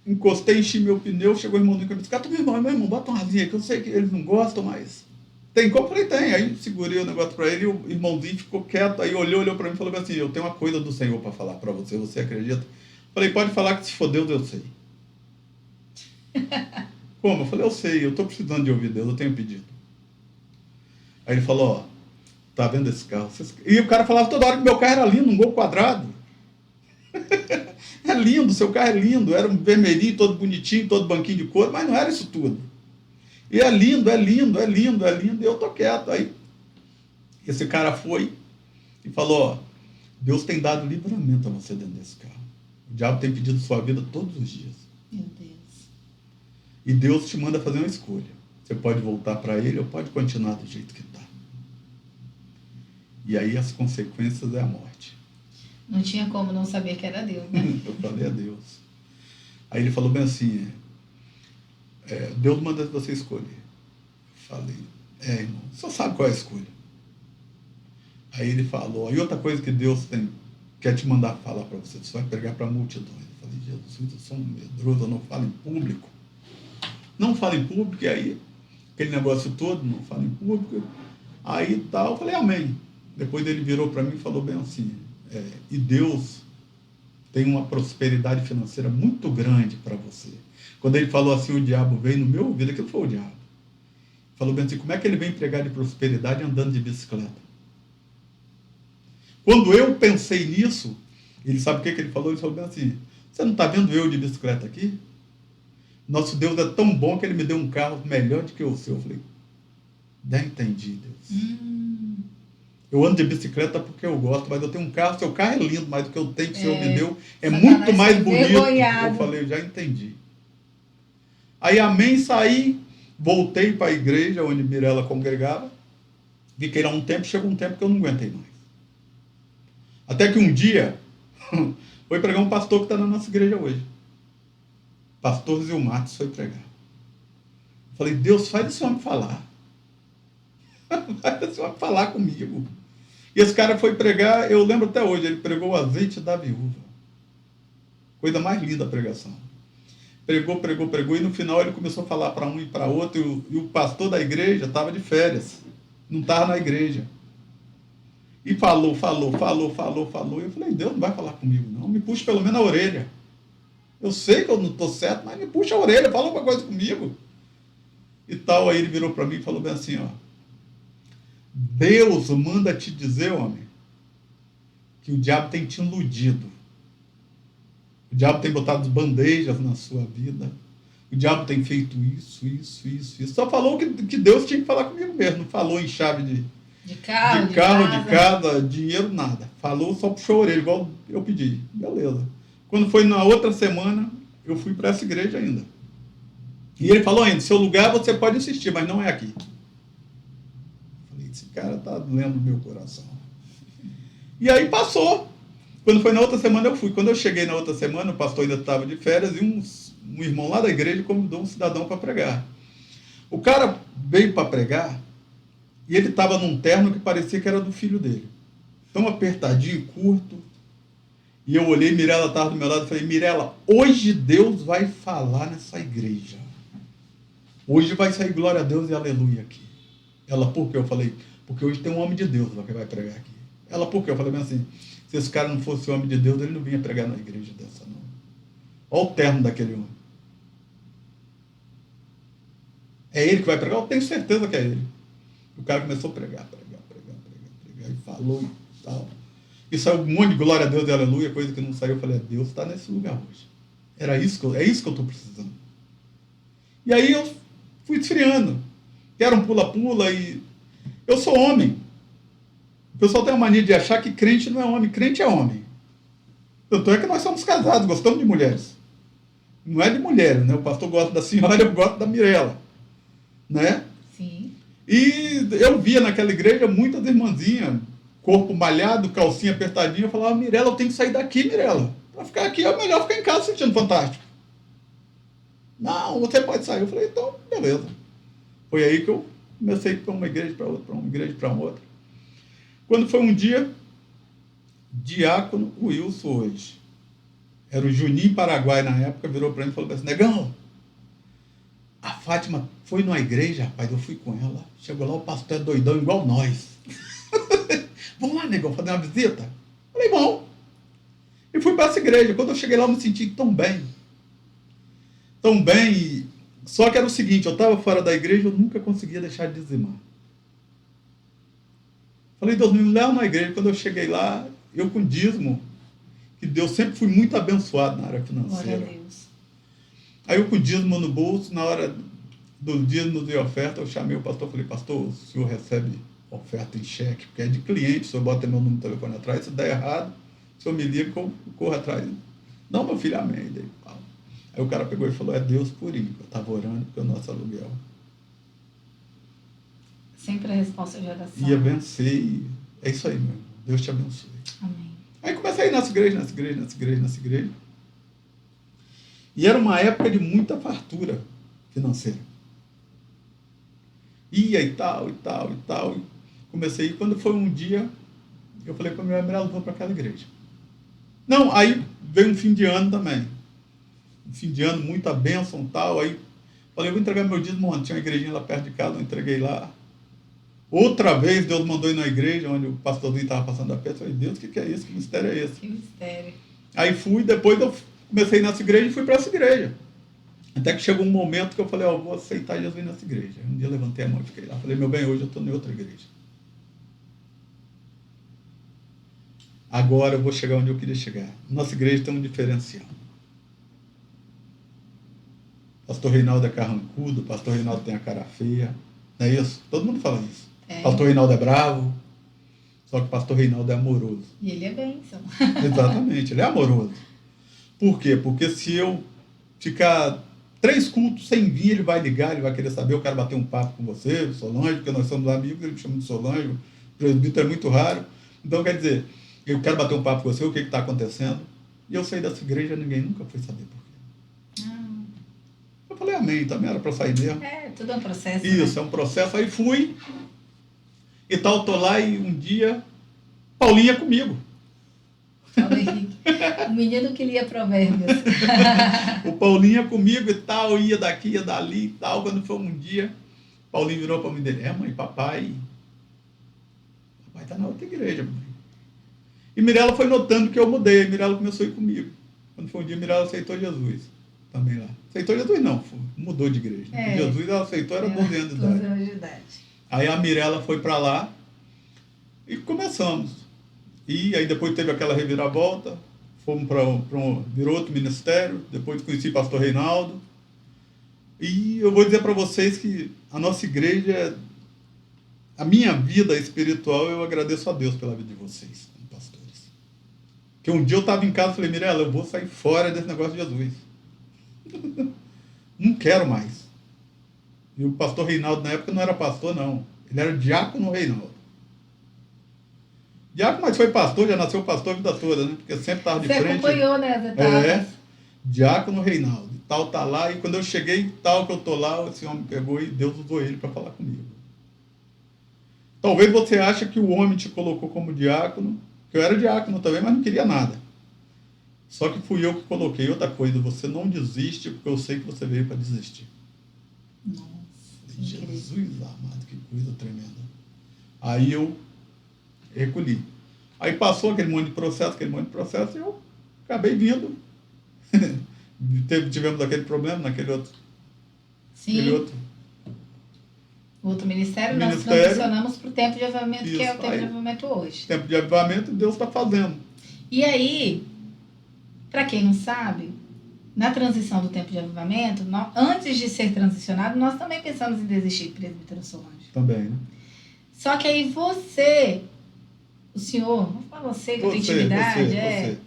encostei, enchi meu pneu, chegou o irmãozinho com a bicicleta. Meu irmão, bota uma asinha que eu sei que eles não gostam, mas... Tem como? Eu falei, tem. Aí segurei o negócio para ele e o irmãozinho ficou quieto. Aí olhou para mim e falou assim, eu tenho uma coisa do Senhor para falar para você, você acredita? Falei, pode falar que se for Deus, eu sei. Como? Eu falei, eu sei, eu estou precisando de ouvir Deus, eu tenho pedido. Aí ele falou, ó, tá vendo esse carro? E o cara falava toda hora que meu carro era lindo, um Gol quadrado. É lindo, seu carro é lindo, era um vermelhinho, todo bonitinho, todo banquinho de couro, mas não era isso tudo. E é lindo, e eu tô quieto. Aí esse cara foi e falou, ó, Deus tem dado livramento a você dentro desse carro. O diabo tem pedido sua vida todos os dias. Meu Deus. E Deus te manda fazer uma escolha. Você pode voltar para ele ou pode continuar do jeito que está. E aí as consequências é a morte. Não tinha como não saber que era Deus, né? Eu falei a Deus. Aí ele falou bem assim, Deus manda você escolher. Eu falei, irmão, você sabe qual é a escolha. Aí ele falou, e outra coisa que Deus quer te mandar falar para você, você vai pregar para multidões. Eu falei, Jesus, eu sou um medroso, eu não falo em público. Não falo em público, e aí, aquele negócio todo, não falo em público. Aí tal, eu falei, amém. Depois ele virou para mim e falou bem assim, e Deus tem uma prosperidade financeira muito grande para você. Quando ele falou assim, o diabo veio no meu ouvido, aquilo foi o diabo. Falou bem assim, como é que ele vem pregar de prosperidade andando de bicicleta? Quando eu pensei nisso, ele sabe o que ele falou? Ele falou bem assim, você não está vendo eu de bicicleta aqui? Nosso Deus é tão bom que ele me deu um carro melhor do que o seu. Eu falei, entendi, Deus. Eu ando de bicicleta porque eu gosto, mas eu tenho um carro, seu carro é lindo, mas o que eu tenho que o Senhor me deu é muito mais bonito. Eu falei, já entendi. Aí, amém, saí, voltei para a igreja onde Mirella congregava, fiquei lá um tempo, chegou um tempo que eu não aguentei mais. Até que um dia, foi pregar um pastor que está na nossa igreja hoje. Pastor Zilmatos foi pregar. Falei, Deus, faz esse homem falar. Faz esse homem falar comigo. E esse cara foi pregar, eu lembro até hoje, ele pregou o azeite da viúva. Coisa mais linda a pregação. Pregou, e no final ele começou a falar para um e para outro, e o pastor da igreja estava de férias, não estava na igreja. E falou. E eu falei, Deus não vai falar comigo, não. Me puxa pelo menos a orelha. Eu sei que eu não estou certo, mas me puxa a orelha, fala alguma coisa comigo. E tal, aí ele virou para mim e falou bem assim, ó. Deus manda te dizer, homem, que o diabo tem te iludido. O diabo tem botado bandejas na sua vida. O diabo tem feito isso. Só falou que Deus tinha que falar comigo mesmo. Não falou em chave de carro, de casa, dinheiro, nada. Falou, só puxou a orelha, igual eu pedi. Beleza. Quando foi na outra semana, eu fui para essa igreja ainda. E ele falou ainda, seu lugar você pode assistir, mas não é aqui. Eu falei, esse cara está lendo meu coração. E aí passou. Quando foi na outra semana, eu fui. Quando eu cheguei na outra semana, o pastor ainda estava de férias e um irmão lá da igreja convidou um cidadão para pregar. O cara veio para pregar e ele estava num terno que parecia que era do filho dele. Tão apertadinho, curto. E eu olhei, Mirela estava do meu lado e falei, Mirela, hoje Deus vai falar nessa igreja. Hoje vai sair glória a Deus e aleluia aqui. Ela, por quê? Eu falei, porque hoje tem um homem de Deus lá que vai pregar aqui. Ela, por quê? Eu falei assim, se esse cara não fosse homem de Deus, ele não vinha pregar na igreja dessa, não. Olha o terno daquele homem. É ele que vai pregar? Eu tenho certeza que é ele. O cara começou a pregar, e falou e tal. E saiu um monte de glória a Deus e aleluia, coisa que não saiu. Eu falei, Deus está nesse lugar hoje. É isso que eu estou precisando. E aí eu fui esfriando. Era um pula-pula e... Eu sou homem. O pessoal tem a mania de achar que crente não é homem. Crente é homem. Tanto é que nós somos casados, gostamos de mulheres. Não é de mulheres, né? O pastor gosta da senhora, eu gosto da Mirela. Né? Sim. E eu via naquela igreja muitas irmãzinhas, corpo malhado, calcinha apertadinha. Eu falava, Mirela, eu tenho que sair daqui, Mirela. Para ficar aqui é melhor ficar em casa sentindo fantástico. Não, você pode sair. Eu falei, então, beleza. Foi aí que eu comecei para uma igreja para outra, para uma igreja para outra. Quando foi um dia, diácono Wilson hoje, era o Juninho Paraguai na época, virou para mim e falou assim, Negão, a Fátima foi numa igreja, rapaz, eu fui com ela, chegou lá, o pastor é doidão igual nós. Vamos lá, Negão, fazer uma visita? Falei, bom. E fui para essa igreja. Quando eu cheguei lá, eu me senti tão bem. Tão bem. Só que era o seguinte, eu estava fora da igreja, eu nunca conseguia deixar de dizimar. Falei, Deus, me leva na igreja. Quando eu cheguei lá, eu com dízimo, que Deus sempre fui muito abençoado na área financeira. Glória a Deus. Aí eu com dízimo no bolso, na hora do dízimo de oferta, eu chamei o pastor, falei, pastor, o senhor recebe oferta em cheque, porque é de cliente, o senhor bota meu número de telefone atrás, se der errado, o senhor me liga que eu corro atrás. Não, meu filho, amém. Aí o cara pegou e falou, é Deus purinho, eu estava orando pelo nosso aluguel. Sempre a resposta de oração. Ia vencer, é isso aí, meu irmão. Deus te abençoe. Amém. Aí comecei a ir nessa igreja. E era uma época de muita fartura financeira. Ia e tal. Comecei a ir. Quando foi um dia, eu falei para a minha mulher, vou para aquela igreja. Não, aí veio um fim de ano também. Um fim de ano, muita bênção e tal. Aí falei, vou entregar meu dízimo onde? Tinha uma igrejinha lá perto de casa, eu entreguei lá. Outra vez, Deus mandou ir na igreja, onde o pastorzinho estava passando a peça. Eu falei, Deus, o que é isso? Que mistério é esse? Que mistério. Aí fui, depois eu comecei nessa igreja e fui para essa igreja. Até que chegou um momento que eu falei, vou aceitar Jesus nessa igreja. Um dia eu levantei a mão e fiquei lá. Falei, meu bem, hoje eu estou em outra igreja. Agora eu vou chegar onde eu queria chegar. Nossa igreja tem um diferencial. Pastor Reinaldo é carrancudo, pastor Reinaldo tem a cara feia. Não é isso? Todo mundo fala isso. Pastor Reinaldo é bravo, só que o pastor Reinaldo é amoroso. E ele é bênção. Exatamente, ele é amoroso. Por quê? Porque se eu ficar 3 cultos sem vir, ele vai ligar, ele vai querer saber, eu quero bater um papo com você, Solange, porque nós somos amigos, ele me chama de Solange, o presbítero é muito raro. Então, quer dizer, eu quero bater um papo com você, o que está acontecendo? E eu saí dessa igreja, ninguém nunca foi saber por quê. Eu falei, amém, também era para sair mesmo. Tudo é um processo. Isso, né? é um processo. Aí fui, e tal, tô lá, e um dia, Paulinha comigo. Paulo Henrique. O menino que lia provérbios. O Paulinho comigo e tal, ia daqui, ia dali e tal. Quando foi um dia, Paulinho virou para mim dele, mãe, papai está na outra igreja, mãe. E Mirela foi notando que eu mudei, a Mirela começou a ir comigo. Quando foi um dia, Mirela aceitou Jesus também lá. Aceitou Jesus não, mudou de igreja. Jesus ela aceitou, era 12 anos de idade. 12 anos de idade. Aí a Mirela foi para lá e começamos. E aí depois teve aquela reviravolta, fomos virou outro ministério, depois conheci o pastor Reinaldo. E eu vou dizer para vocês que a nossa igreja, a minha vida espiritual, eu agradeço a Deus pela vida de vocês, como pastores. Porque um dia eu estava em casa e falei, Mirela, eu vou sair fora desse negócio de Jesus. Não quero mais. E o pastor Reinaldo na época não era pastor, não. Ele era diácono Reinaldo. Diácono, mas foi pastor, já nasceu pastor a vida toda, né? Porque sempre estava de Você frente. acompanhou, né, as etapas? Diácono Reinaldo, tal tá lá, e quando eu cheguei, tal que eu tô lá, esse homem pegou e Deus usou ele para falar comigo. Talvez você ache que o homem te colocou como diácono, que eu era diácono também, mas não queria nada. Só que fui eu que coloquei. Outra coisa, você não desiste, porque eu sei que você veio para desistir. Nossa, que incrível. Jesus amado, que coisa tremenda. Aí eu recolhi. Aí passou aquele monte de processo, e eu acabei vindo. Tivemos aquele problema naquele outro. Sim. Aquele outro. Outro ministério, nós transicionamos para o tempo de avivamento, que é o tempo de avivamento hoje. Tempo de avivamento, Deus está fazendo. E aí, para quem não sabe, na transição do tempo de avivamento, antes de ser transicionado, nós também pensamos em desistir, presbítero Solange. Também, né? Só que aí você, o senhor, vamos falar você, que tem intimidade, você.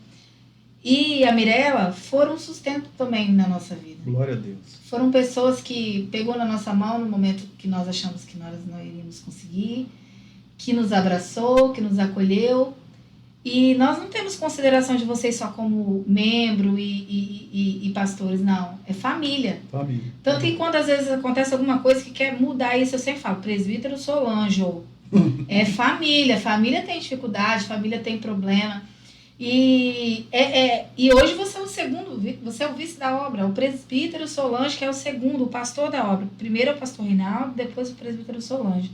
E a Mirella foram um sustento também na nossa vida. Glória a Deus. Foram pessoas que pegou na nossa mão no momento que nós achamos que nós não iríamos conseguir, que nos abraçou, que nos acolheu. E nós não temos consideração de vocês só como membro e pastores, não. É família. Família. Tanto que quando às vezes acontece alguma coisa que quer mudar isso, eu sempre falo, presbítero Solange, é família. Família tem dificuldade, família tem problema. E hoje você é o segundo, você é o vice da obra, o presbítero Solange, que é o segundo, o pastor da obra. Primeiro é o pastor Reinaldo, depois o presbítero Solange.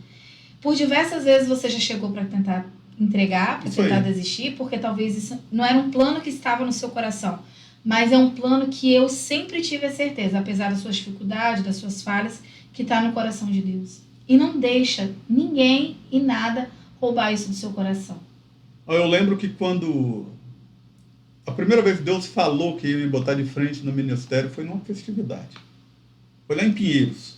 Por diversas vezes você já chegou para tentar entregar, para tentar desistir, porque talvez isso não era um plano que estava no seu coração, mas é um plano que eu sempre tive a certeza, apesar das suas dificuldades, das suas falhas, que está no coração de Deus. E não deixa ninguém e nada roubar isso do seu coração. Eu lembro que quando a primeira vez que Deus falou que ia me botar de frente no ministério foi numa festividade. Foi lá em Pinheiros.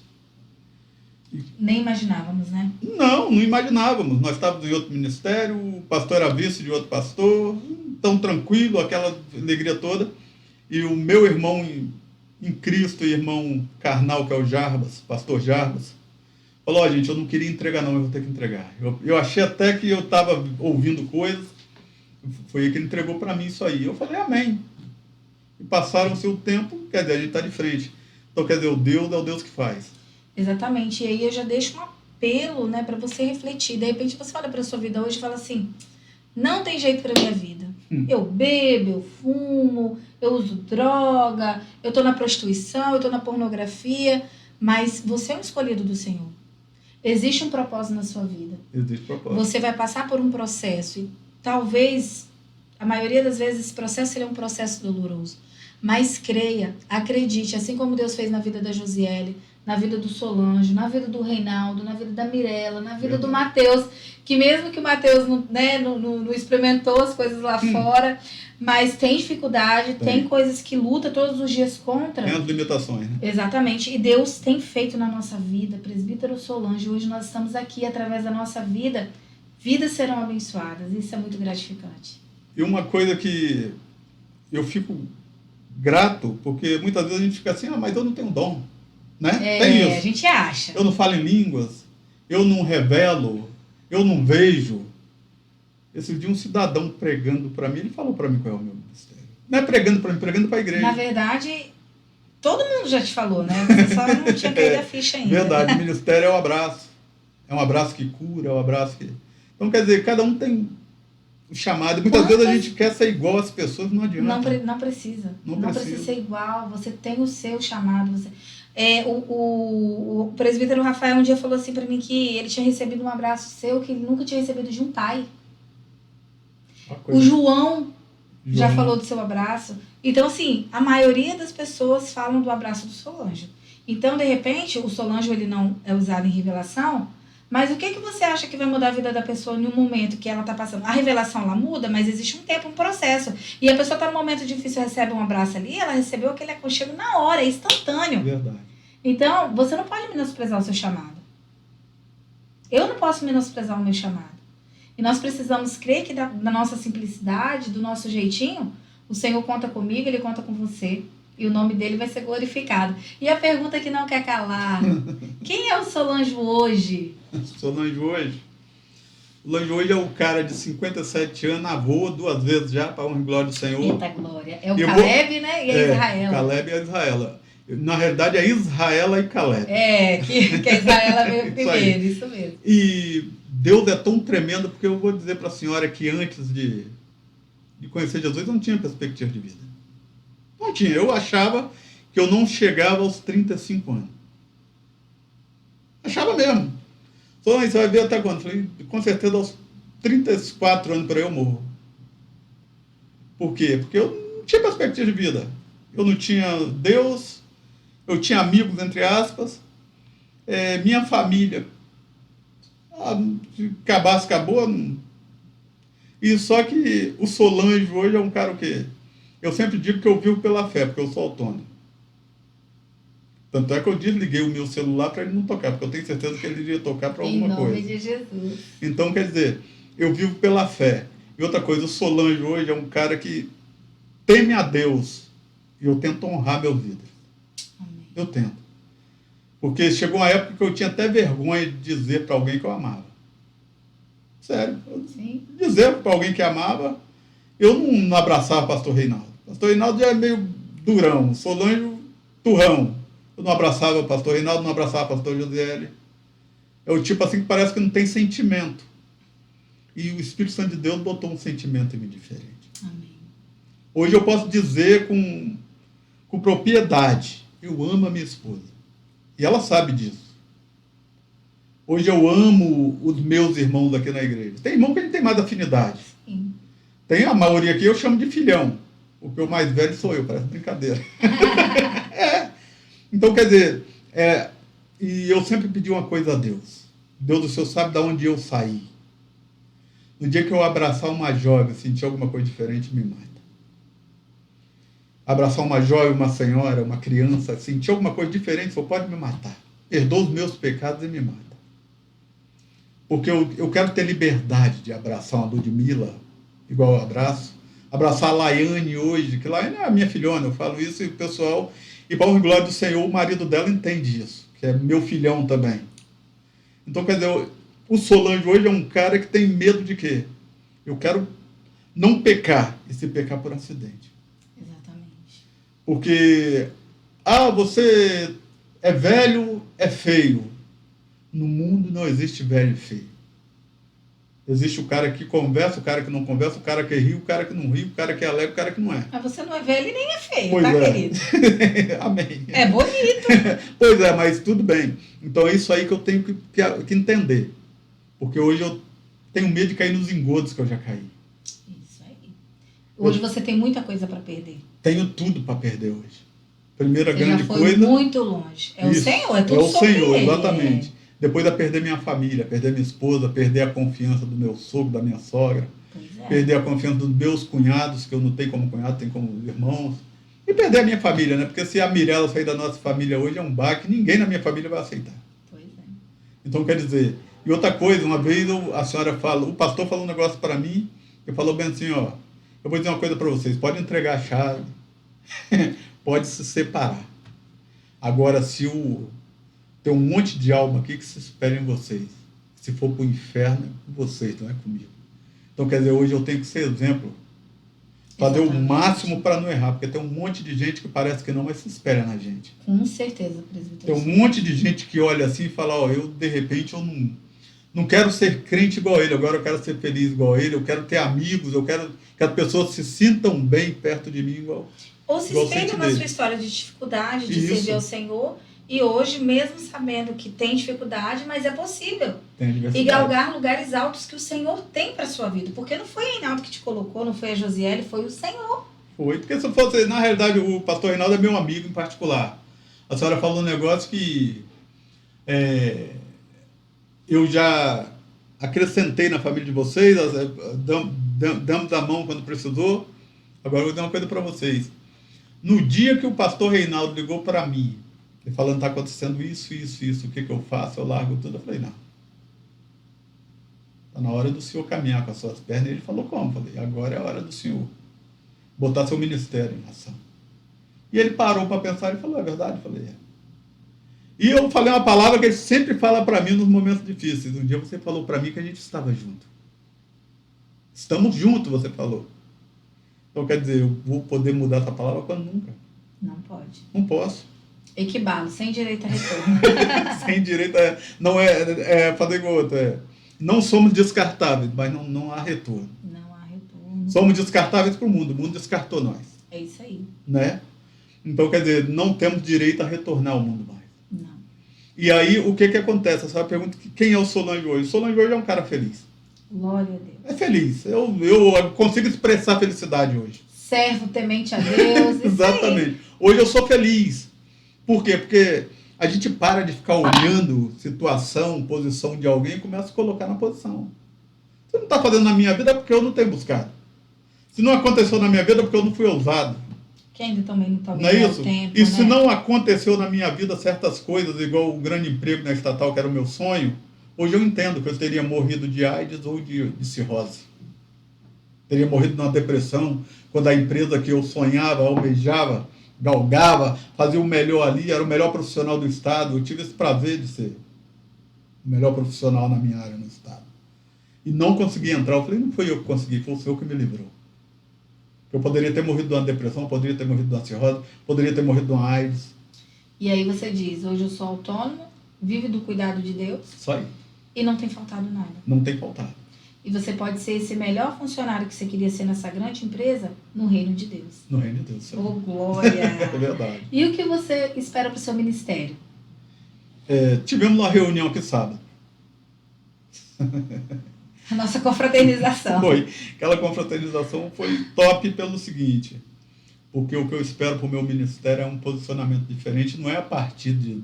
Nem imaginávamos, né? Não imaginávamos. Nós estávamos em outro ministério, o pastor era vice de outro pastor, tão tranquilo, aquela alegria toda. E o meu irmão em Cristo, irmão carnal, que é o Jarbas, pastor Jarbas, falou, gente, eu não queria entregar não, eu vou ter que entregar. Eu achei até que eu estava ouvindo coisas, foi ele que entregou para mim isso aí. Eu falei, amém. E passaram-se o tempo, quer dizer, a gente está de frente. Então, quer dizer, o Deus é o Deus que faz. Exatamente. E aí eu já deixo um apelo, né, para você refletir. De repente você olha para a sua vida hoje e fala assim, não tem jeito para minha vida. Eu bebo, eu fumo, eu uso droga, eu estou na prostituição, eu estou na pornografia, mas você é um escolhido do Senhor. Existe um propósito na sua vida. Existe propósito. Você vai passar por um processo e talvez, a maioria das vezes, esse processo seria um processo doloroso. Mas creia, acredite, assim como Deus fez na vida da Josiele, na vida do Solange, na vida do Reinaldo, na vida da Mirella, na vida do Mateus, que mesmo que o Mateus não experimentou as coisas lá fora, mas tem dificuldade, tem coisas que luta todos os dias contra. Tem as limitações, né? Exatamente. E Deus tem feito na nossa vida, presbítero Solange, hoje nós estamos aqui através da nossa vida, vidas serão abençoadas. Isso é muito gratificante. E uma coisa que eu fico grato, porque muitas vezes a gente fica assim, mas eu não tenho dom. Né? Tem isso. A gente acha. Eu não falo em línguas, eu não revelo, eu não vejo. Esse dia um cidadão pregando para mim, ele falou para mim qual é o meu ministério. Não é pregando para mim, pregando para a igreja. Na verdade, todo mundo já te falou, né? Você só não tinha caído a ficha ainda. Verdade, o ministério é o abraço. É um abraço que cura, é um abraço que... Então, quer dizer, cada um tem o chamado. E muitas vezes a gente quer ser igual às pessoas, não adianta. Não precisa. Não precisa ser igual. Você tem o seu chamado. O presbítero Rafael um dia falou assim para mim que ele tinha recebido um abraço seu que ele nunca tinha recebido de um pai. O João já falou do seu abraço. Então, assim, a maioria das pessoas falam do abraço do Solange. Então, de repente, o Solange ele não é usado em revelação, mas o que você acha que vai mudar a vida da pessoa em um momento que ela está passando? A revelação, ela muda, mas existe um tempo, um processo. E a pessoa está num momento difícil, recebe um abraço ali, ela recebeu aquele aconchego na hora, é instantâneo. Verdade. Então, você não pode menosprezar o seu chamado. Eu não posso menosprezar o meu chamado. E nós precisamos crer que da nossa simplicidade, do nosso jeitinho, o Senhor conta comigo, Ele conta com você. E o nome dele vai ser glorificado. E a pergunta que não quer calar. Quem é o Solange hoje? Solange hoje? Solange hoje é o cara de 57 anos, avô 2 vezes já, para honra e glória do Senhor. Eita glória. É o Caleb, né? E a Israela. Caleb e a Israela. Na realidade, é Israela e Caleb. Que a Israela veio primeiro, isso mesmo. E Deus é tão tremendo, porque eu vou dizer para a senhora que antes de conhecer Jesus, eu não tinha perspectiva de vida. Não tinha. Eu achava que eu não chegava aos 35 anos. Achava mesmo. Só você vai ver até quando? Falei, com certeza aos 34 anos por aí eu morro. Por quê? Porque eu não tinha perspectiva de vida. Eu não tinha Deus, eu tinha amigos, entre aspas, minha família. Se acabasse, acabou. E só que o Solange hoje é um cara o quê? Eu sempre digo que eu vivo pela fé, porque eu sou autônomo. Tanto é que eu desliguei o meu celular para ele não tocar, porque eu tenho certeza que ele iria tocar para alguma coisa. Em nome de Jesus. Então, quer dizer, eu vivo pela fé. E outra coisa, o Solange hoje é um cara que teme a Deus. E eu tento honrar meus líderes. Amém. Eu tento. Porque chegou uma época que eu tinha até vergonha de dizer para alguém que eu amava. Sério. Sim. Dizer para alguém que amava, eu não abraçava o pastor Reinaldo. O pastor Reinaldo já é meio durão. Solange, turrão. Eu não abraçava o pastor Reinaldo, não abraçava o pastor Josiele. É o tipo assim que parece que não tem sentimento. E o Espírito Santo de Deus botou um sentimento em mim diferente. Amém. Hoje eu posso dizer com propriedade, eu amo a minha esposa. E ela sabe disso. Hoje eu amo os meus irmãos aqui na igreja. Tem irmão que a gente tem mais afinidade. Sim. Tem a maioria aqui, eu chamo de filhão. Porque o mais velho sou eu, parece brincadeira. Então, quer dizer, e eu sempre pedi uma coisa a Deus. Deus, o Senhor sabe de onde eu saí. No dia que eu abraçar uma jovem, sentir alguma coisa diferente, me mata. Abraçar uma jovem, uma senhora, uma criança, sentir alguma coisa diferente, só pode me matar. Perdoa os meus pecados e me mata. Porque eu quero ter liberdade de abraçar uma Ludmila, igual eu abraço. Abraçar a Laiane hoje, que Laiane é a minha filhona, eu falo isso e o pessoal... E para a glória do Senhor, o marido dela entende isso, que é meu filhão também. Então, quer dizer, o Solange hoje é um cara que tem medo de quê? Eu quero não pecar, e se pecar por acidente. Exatamente. Porque, você é velho, é feio. No mundo não existe velho e feio. Existe o cara que conversa, o cara que não conversa, o cara que ri, o cara que não ri, o cara que é alegre, o cara que não é. Mas você não é velho e nem é feio, pois tá, é. querido? Amém. É bonito. Pois é, mas tudo bem. Então é isso aí que eu tenho que entender. Porque hoje eu tenho medo de cair nos engodos que eu já caí. Isso aí. Hoje você tem muita coisa para perder. Tenho tudo para perder hoje. Primeira você grande já foi coisa... muito longe. É isso, o Senhor, é tudo sobre Senhor, ele. exatamente. Depois de perder minha família, perder minha esposa, perder a confiança do meu sogro, da minha sogra, perder a confiança dos meus cunhados, que eu não tenho como cunhado, tenho como irmãos, e perder a minha família, né? Porque se a Mirella sair da nossa família hoje é um baque, ninguém na minha família vai aceitar. Pois é. Então, quer dizer, e outra coisa, uma vez a senhora falou, o pastor falou um negócio para mim, ele falou bem assim, eu vou dizer uma coisa para vocês, pode entregar a chave, pode se separar. Agora, tem um monte de alma aqui que se espera em vocês. Se for para o inferno, é com vocês, não é comigo. Então, quer dizer, hoje eu tenho que ser exemplo. Fazer o máximo para não errar. Porque tem um monte de gente que parece que não, mas se espera na gente. Com certeza, presbítero. Tem um monte de gente que olha assim e fala, eu, de repente, eu não quero ser crente igual a ele. Agora eu quero ser feliz igual a ele. Eu quero ter amigos. Eu quero que as pessoas se sintam bem perto de mim igual. Ou se espelham na sua história de dificuldade, de servir ao Senhor. E hoje, mesmo sabendo que tem dificuldade, mas é possível. E galgar lugares altos que o Senhor tem para a sua vida. Porque não foi o Reinaldo que te colocou, não foi a Josiele, foi o Senhor. Foi, porque se fosse, na realidade, o pastor Reinaldo é meu amigo em particular. A senhora falou um negócio que eu já acrescentei na família de vocês, damos a mão quando precisou. Agora eu vou dizer uma coisa para vocês. No dia que o pastor Reinaldo ligou para mim, ele falando, está acontecendo isso, o que eu faço? Eu largo tudo. Eu falei, não. Está na hora do senhor caminhar com as suas pernas. E ele falou, como? Eu falei, agora é a hora do senhor botar seu ministério em ação. E ele parou para pensar e falou, é verdade? Eu falei, é. E eu falei uma palavra que ele sempre fala para mim nos momentos difíceis. Um dia você falou para mim que a gente estava junto. Estamos juntos, você falou. Então, quer dizer, eu vou poder mudar essa palavra quando nunca. Não pode. Não posso. Equibalo, sem direito a retorno. Sem direito a... Não é fazer igual outro. Não somos descartáveis, mas não há retorno. Não há retorno. Somos descartáveis para o mundo descartou nós. É isso aí. Né? Então, quer dizer, não temos direito a retornar ao mundo mais. Não. E aí, o que acontece? Essa pergunta, quem é o Solange hoje? O Solange hoje é um cara feliz. Glória a Deus. É feliz. Eu consigo expressar felicidade hoje. Servo temente a Deus. Exatamente. Hoje eu sou feliz. Por quê? Porque a gente para de ficar olhando situação, posição de alguém e começa a se colocar na posição. Se não está fazendo na minha vida é porque eu não tenho buscado. Se não aconteceu na minha vida é porque eu não fui ousado. Que ainda também não está Não é isso? tempo, E se né? não aconteceu na minha vida certas coisas, igual o grande emprego na estatal, que era o meu sonho, hoje eu entendo que eu teria morrido de AIDS ou de cirrose. Teria morrido numa depressão, quando a empresa que eu sonhava, almejava, galgava, fazia o melhor ali, era o melhor profissional do Estado. Eu tive esse prazer de ser o melhor profissional na minha área no Estado. E não consegui entrar. Eu falei, não foi eu que consegui, foi o Senhor que me livrou. Eu poderia ter morrido de uma depressão, poderia ter morrido de uma cirrose, poderia ter morrido de uma AIDS. E aí você diz, hoje eu sou autônomo, vive do cuidado de Deus. Só aí. E não tem faltado nada. Não tem faltado. E você pode ser esse melhor funcionário que você queria ser nessa grande empresa no reino de Deus. No reino de Deus. Oh, glória! É verdade. E o que você espera para o seu ministério? Tivemos uma reunião aqui sábado. A nossa confraternização. Foi. Aquela confraternização foi top pelo seguinte, porque o que eu espero para o meu ministério é um posicionamento diferente, não é a partir de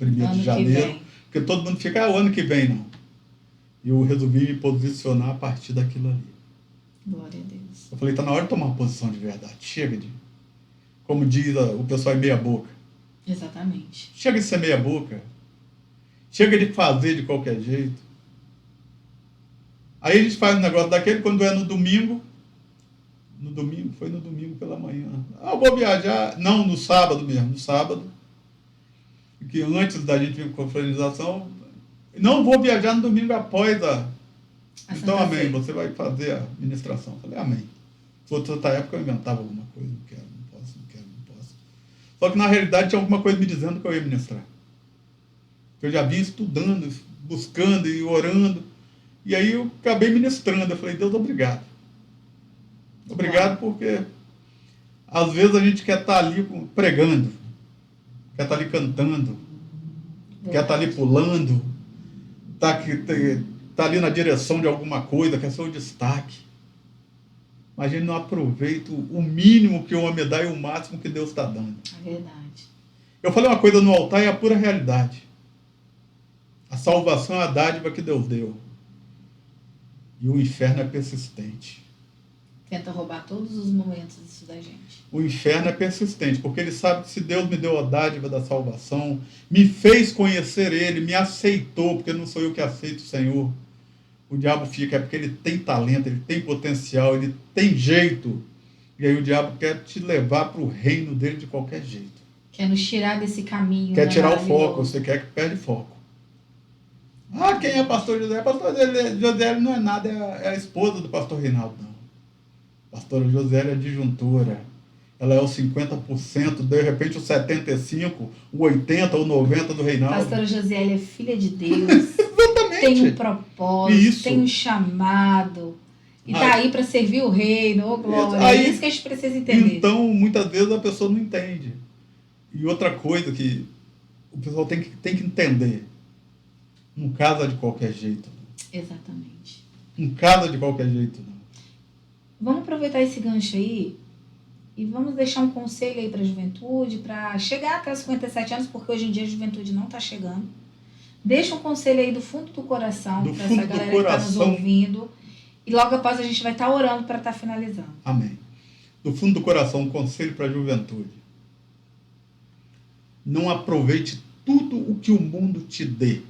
1º de janeiro, porque todo mundo fica, o ano que vem, não. Eu resolvi me posicionar a partir daquilo ali. Glória a Deus. Eu falei, está na hora de tomar uma posição de verdade. Chega de, como diz o pessoal, meia boca. Exatamente. Chega de ser meia boca. Chega de fazer de qualquer jeito. Aí a gente faz um negócio daquele, quando é no domingo, foi no domingo pela manhã. Eu vou viajar, não, no sábado mesmo, no sábado, que antes da gente vir com a confraternização, não vou viajar no domingo após então, amém, você vai fazer a ministração. Eu falei, amém. Se fosse outra época, eu inventava alguma coisa, não quero, não posso. Só que na realidade tinha alguma coisa me dizendo que eu ia ministrar. Eu já vinha estudando, buscando e orando. E aí eu acabei ministrando. Eu falei, Deus, obrigado. Obrigado porque às vezes a gente quer estar ali pregando, quer estar ali cantando, quer estar ali pulando, tá ali na direção de alguma coisa, quer ser o destaque. Mas a gente não aproveita o mínimo que o homem dá e o máximo que Deus está dando. É verdade. Eu falei uma coisa no altar e é a pura realidade. A salvação é a dádiva que Deus deu. E o inferno é persistente. Tenta roubar todos os momentos disso da gente. O inferno é persistente, porque ele sabe que se Deus me deu a dádiva da salvação, me fez conhecer ele, me aceitou, porque não sou eu que aceito o Senhor. O diabo fica, é porque ele tem talento, ele tem potencial, ele tem jeito. E aí o diabo quer te levar para o reino dele de qualquer jeito. Quer nos tirar desse caminho. Quer tirar o foco, você quer que perde foco. Ah, quem é pastor José? Pastor José não é nada, é a esposa do pastor Reinaldo, não. Pastora José é adjuntora. Ela é o 50%, de repente o 75%, o 80% ou 90% do Reinaldo. Pastora Josiele é filha de Deus. Exatamente. Tem um propósito, Isso. tem um chamado. E está aí para servir o reino, ô glória. Aí, é isso que a gente precisa entender. Então, muitas vezes a pessoa não entende. E outra coisa que o pessoal tem que entender. Não casa de qualquer jeito. Não. Exatamente. Não casa de qualquer jeito, não. Vamos aproveitar esse gancho aí e vamos deixar um conselho aí para a juventude, para chegar até os 57 anos, porque hoje em dia a juventude não está chegando. Deixa um conselho aí do fundo do coração para essa galera que está nos ouvindo. E logo após a gente vai estar orando para estar finalizando. Amém. Do fundo do coração, um conselho para a juventude. Não aproveite tudo o que o mundo te dê.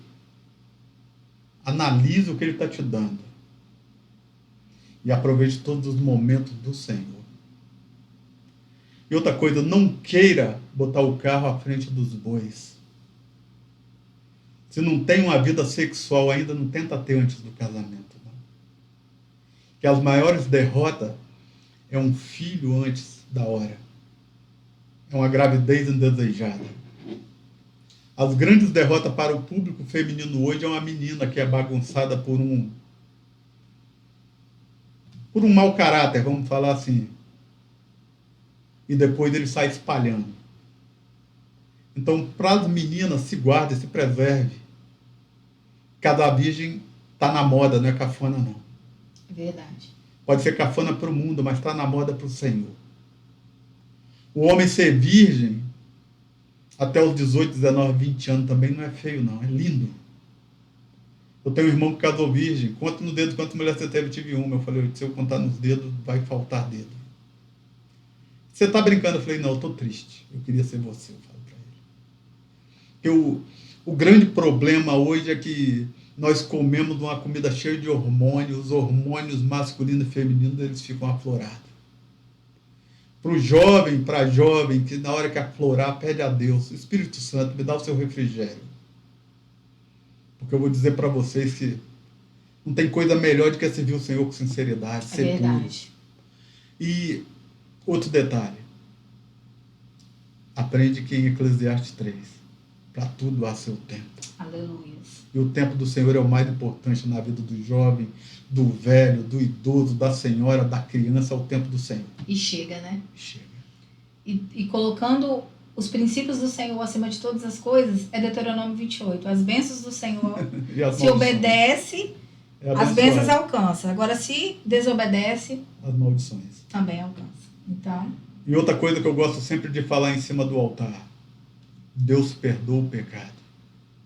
Analise o que ele está te dando. E aproveite todos os momentos do Senhor. E outra coisa, não queira botar o carro à frente dos bois. Se não tem uma vida sexual ainda, não tenta ter antes do casamento. Não. que as maiores derrotas é um filho antes da hora. É uma gravidez indesejada. As grandes derrotas para o público feminino hoje é uma menina que é bagunçada por um mau caráter, vamos falar assim. E depois ele sai espalhando. Então, para as meninas, se guarde, se preserve. Cada virgem está na moda, não é cafona, não. Verdade. Pode ser cafona para o mundo, mas está na moda para o Senhor. O homem ser virgem, até os 18, 19, 20 anos também não é feio, não. É lindo. Eu tenho um irmão que casou virgem. Conta no dedo quantas mulheres você teve, eu tive uma. Eu falei, se eu contar nos dedos, vai faltar dedo. Você está brincando? Eu falei, não, eu estou triste. Eu queria ser você, eu falo para ele. O grande problema hoje é que nós comemos uma comida cheia de hormônios, os hormônios masculinos e femininos, eles ficam aflorados. Para o jovem, para a jovem, que na hora que aflorar, pede a Deus, Espírito Santo, me dá o seu refrigério. Porque eu vou dizer para vocês que não tem coisa melhor do que servir o Senhor com sinceridade, ser verdade. puro. E outro detalhe, aprende que em Eclesiastes 3, para tudo há seu tempo. Aleluia. E o tempo do Senhor é o mais importante na vida do jovem, do velho, do idoso, da senhora, da criança, é o tempo do Senhor. E chega, né? Chega. E colocando os princípios do Senhor acima de todas as coisas, é Deuteronômio 28. As bênçãos do Senhor, se obedece, as bênçãos alcança. Agora, se desobedece, as maldições também alcança. Então... E outra coisa que eu gosto sempre de falar em cima do altar, Deus perdoa o pecado,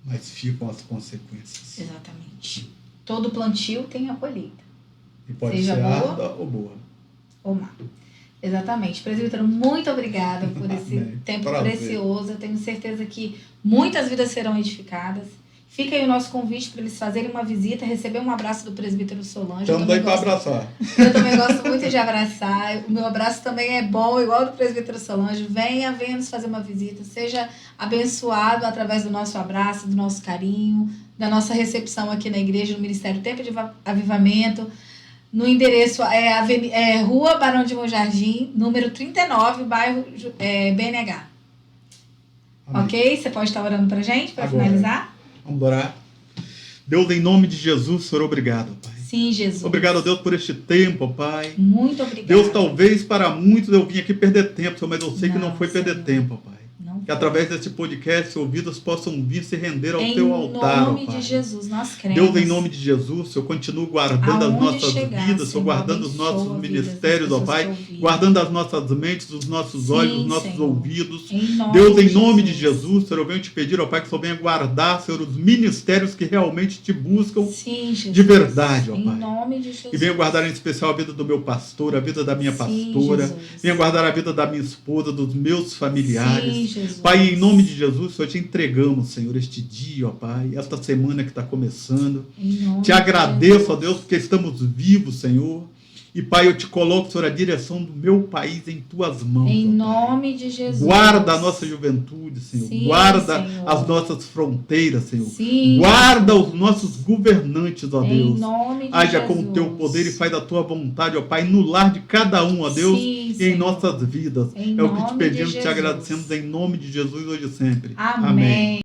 mas ficam as consequências. Exatamente. Todo plantio tem a colheita. E pode Seja ser boa árida ou boa. Ou má. Exatamente. Presbítero, muito obrigada por esse tempo Prazer. precioso. Eu tenho certeza que muitas vidas serão edificadas. Fica aí o nosso convite para eles fazerem uma visita, receber um abraço do presbítero Solange. Estamos aí para abraçar. Eu também gosto muito de abraçar. O meu abraço também é bom, igual do presbítero Solange. Venha nos fazer uma visita. Seja abençoado através do nosso abraço, do nosso carinho, da nossa recepção aqui na igreja, no Ministério Tempo de Avivamento. No endereço Rua Barão de Monjardim, número 39, bairro BNH. Amém. Ok? Você pode estar orando para a gente, para finalizar? Vamos orar. Deus, em nome de Jesus, Senhor, obrigado, Pai. Sim, Jesus. Obrigado, Deus, por este tempo, Pai. Muito obrigado. Deus, talvez para muitos eu vim aqui perder tempo, Senhor, mas eu sei que não foi perder tempo, Pai. Que através desse podcast, ouvidas possam vir se render ao teu altar, Em nome Pai. de Jesus, nós cremos. Deus, em nome de Jesus, Senhor, continua guardando as nossas vidas, Senhor, guardando os nossos ministérios, ó Pai, guardando as nossas mentes, os nossos olhos, os nossos ouvidos. Deus, em nome de Jesus, Senhor, eu venho te pedir, ó Pai, que o Senhor venha guardar, Senhor, os ministérios que realmente te buscam de verdade, ó Pai. Em nome de Jesus. E venha guardar em especial a vida do meu pastor, a vida da minha pastora, venha guardar a vida da minha esposa, dos meus familiares. Sim, Jesus. Pai, em nome de Jesus, Senhor, te entregamos, Senhor, este dia, ó Pai, esta semana que está começando. Te agradeço, ó Deus, porque estamos vivos, Senhor. E, Pai, eu te coloco, Senhor, a direção do meu país em tuas mãos. Em nome de Jesus. Guarda a nossa juventude, Senhor. Sim, guarda Senhor. as nossas fronteiras, Senhor. Sim, guarda os nossos governantes, ó Deus. Em nome de Haja Jesus. com o teu poder e faz a tua vontade, ó Pai, no lar de cada um, ó Deus, Sim, e em nossas vidas. Em É o que te nome pedimos, de te Jesus. agradecemos em nome de Jesus hoje e sempre. Amém.